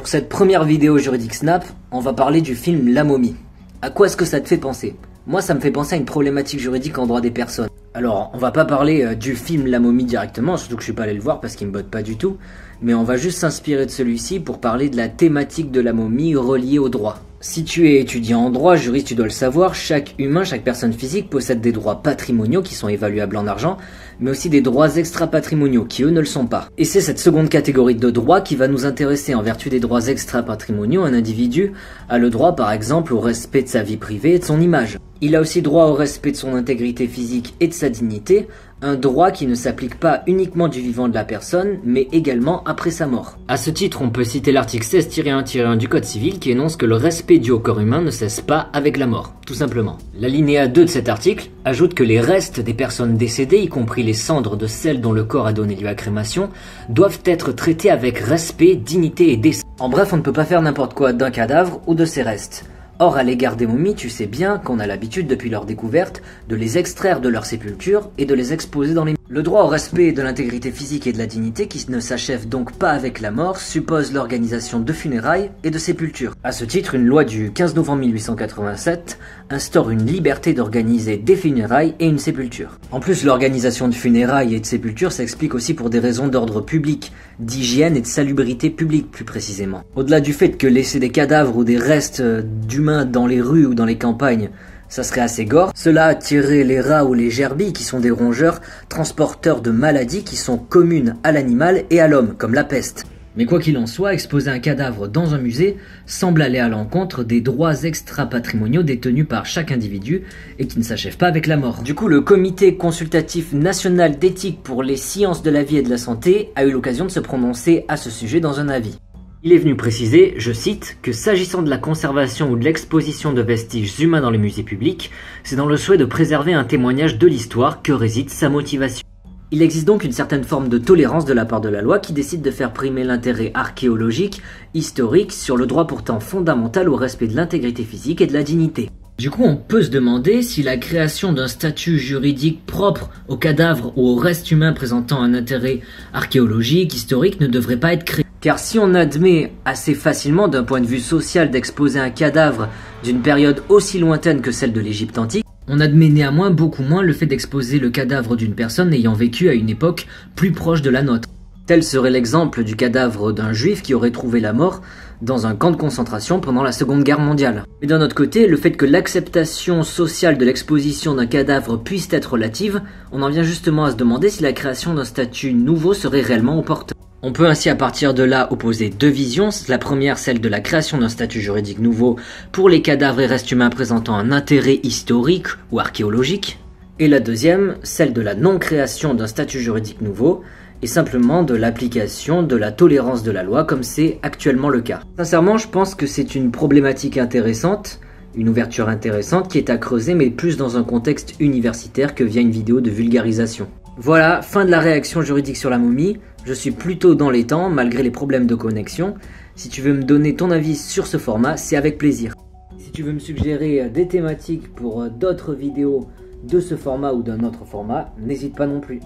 Pour cette première vidéo juridique Snap, on va parler du film La Momie. À quoi est-ce que ça te fait penser? Moi, ça me fait penser à une problématique juridique en droit des personnes. Alors, on va pas parler du film La Momie directement, surtout que je suis pas allé le voir parce qu'il me botte pas du tout, mais on va juste s'inspirer de celui-ci pour parler de la thématique de la momie reliée au droit. Si tu es étudiant en droit, juriste, tu dois le savoir, chaque humain, chaque personne physique possède des droits patrimoniaux qui sont évaluables en argent, mais aussi des droits extra-patrimoniaux qui eux ne le sont pas. Et c'est cette seconde catégorie de droits qui va nous intéresser. En vertu des droits extra-patrimoniaux, un individu a le droit par exemple au respect de sa vie privée et de son image. Il a aussi droit au respect de son intégrité physique et de sa dignité, un droit qui ne s'applique pas uniquement du vivant de la personne, mais également après sa mort. À ce titre, on peut citer l'article 16-1-1 du Code civil qui énonce que le respect dû au corps humain ne cesse pas avec la mort, tout simplement. L'alinéa 2 de cet article ajoute que les restes des personnes décédées, y compris les cendres de celles dont le corps a donné lieu à crémation, doivent être traités avec respect, dignité et décence. En bref, on ne peut pas faire n'importe quoi d'un cadavre ou de ses restes. Or, à l'égard des momies, tu sais bien qu'on a l'habitude, depuis leur découverte, de les extraire de leur sépulture et de les exposer dans les... Le droit au respect de l'intégrité physique et de la dignité, qui ne s'achève donc pas avec la mort, suppose l'organisation de funérailles et de sépultures. À ce titre, une loi du 15 novembre 1887 instaure une liberté d'organiser des funérailles et une sépulture. En plus, l'organisation de funérailles et de sépultures s'explique aussi pour des raisons d'ordre public, d'hygiène et de salubrité publique plus précisément. Au-delà du fait que laisser des cadavres ou des restes d'humains dans les rues ou dans les campagnes, ça serait assez gore, cela attirerait les rats ou les gerbilles qui sont des rongeurs transporteurs de maladies qui sont communes à l'animal et à l'homme, comme la peste. Mais quoi qu'il en soit, exposer un cadavre dans un musée semble aller à l'encontre des droits extra-patrimoniaux détenus par chaque individu et qui ne s'achèvent pas avec la mort. Du coup, le Comité consultatif national d'éthique pour les sciences de la vie et de la santé a eu l'occasion de se prononcer à ce sujet dans un avis. Il est venu préciser, je cite, que s'agissant de la conservation ou de l'exposition de vestiges humains dans les musées publics, c'est dans le souhait de préserver un témoignage de l'histoire que réside sa motivation. Il existe donc une certaine forme de tolérance de la part de la loi qui décide de faire primer l'intérêt archéologique, historique, sur le droit pourtant fondamental au respect de l'intégrité physique et de la dignité. Du coup, on peut se demander si la création d'un statut juridique propre aux cadavres ou aux restes humains présentant un intérêt archéologique, historique ne devrait pas être créé. Car si on admet assez facilement d'un point de vue social d'exposer un cadavre d'une période aussi lointaine que celle de l'Égypte antique, on admet néanmoins beaucoup moins le fait d'exposer le cadavre d'une personne ayant vécu à une époque plus proche de la nôtre. Tel serait l'exemple du cadavre d'un juif qui aurait trouvé la mort dans un camp de concentration pendant la Seconde Guerre mondiale. Mais d'un autre côté, le fait que l'acceptation sociale de l'exposition d'un cadavre puisse être relative, on en vient justement à se demander si la création d'un statut nouveau serait réellement opportune. On peut ainsi à partir de là opposer deux visions, la première celle de la création d'un statut juridique nouveau pour les cadavres et restes humains présentant un intérêt historique ou archéologique, et la deuxième celle de la non-création d'un statut juridique nouveau, et simplement de l'application de la tolérance de la loi comme c'est actuellement le cas. Sincèrement, je pense que c'est une problématique intéressante, une ouverture intéressante qui est à creuser mais plus dans un contexte universitaire que via une vidéo de vulgarisation. Voilà, fin de la réaction juridique sur la momie. Je suis plutôt dans les temps malgré les problèmes de connexion. Si tu veux me donner ton avis sur ce format, c'est avec plaisir. Si tu veux me suggérer des thématiques pour d'autres vidéos de ce format ou d'un autre format, n'hésite pas non plus.